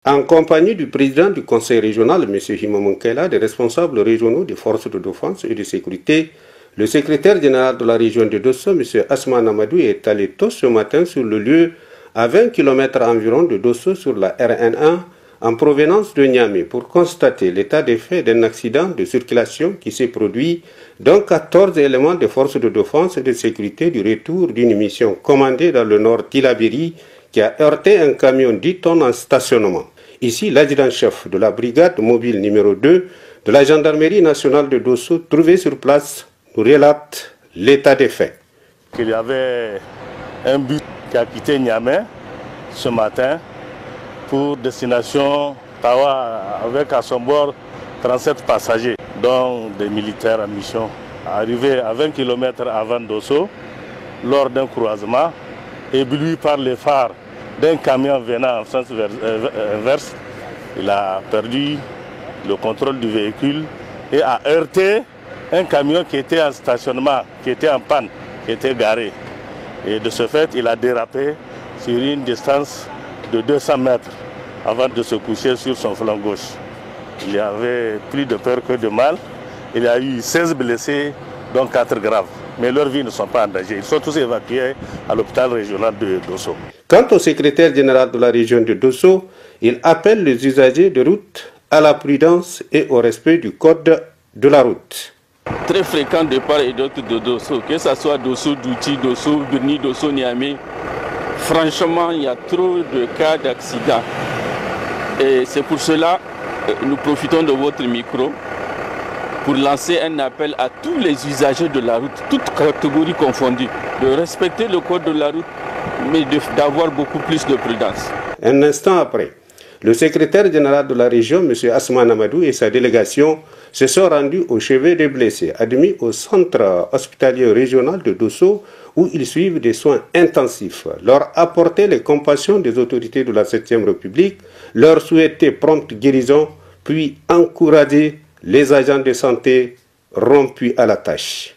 En compagnie du président du conseil régional, M. Hima Monkela, des responsables régionaux des forces de défense et de sécurité, le secrétaire général de la région de Dosso, M. Asman Amadou, est allé tôt ce matin sur le lieu à 20 km environ de Dosso sur la RN1 en provenance de Niamey pour constater l'état des faits d'un accident de circulation qui s'est produit dont 14 éléments des forces de défense et de sécurité du retour d'une mission commandée dans le nord d'Ilabiri qui a heurté un camion 10 tonnes en stationnement. Ici, l'adjudant-chef de la brigade mobile numéro 2 de la gendarmerie nationale de Dosso, trouvé sur place, nous relate l'état des faits. Il y avait un bus qui a quitté Niamey ce matin pour destination Tawa avec à son bord 37 passagers, dont des militaires en mission. Arrivé à 20 km avant Dosso, lors d'un croisement, ébloui par les phares d'un camion venant en sens inverse, il a perdu le contrôle du véhicule et a heurté un camion qui était en stationnement, qui était en panne, qui était garé. Et de ce fait, il a dérapé sur une distance de 200 mètres avant de se coucher sur son flanc gauche. Il y avait plus de peur que de mal. Il y a eu 16 blessés, dont 4 graves. Mais leurs vies ne sont pas en danger. Ils sont tous évacués à l'hôpital régional de Dosso. Quant au secrétaire général de la région de Dosso, il appelle les usagers de route à la prudence et au respect du code de la route. Très fréquent de part et d'autre de Dosso, que ce soit Dosso, Douti, Dosso, Birni, Dosso, Niamey. Franchement, il y a trop de cas d'accidents. Et c'est pour cela que nous profitons de votre micro pour lancer un appel à tous les usagers de la route, toutes catégories confondues, de respecter le code de la route, mais d'avoir beaucoup plus de prudence. Un instant après, le secrétaire général de la région, M. Asman Amadou, et sa délégation se sont rendus au chevet des blessés, admis au centre hospitalier régional de Dosso, où ils suivent des soins intensifs, leur apporter les compassions des autorités de la 7e République, leur souhaiter prompte guérison, puis encourager les agents de santé rompus à la tâche.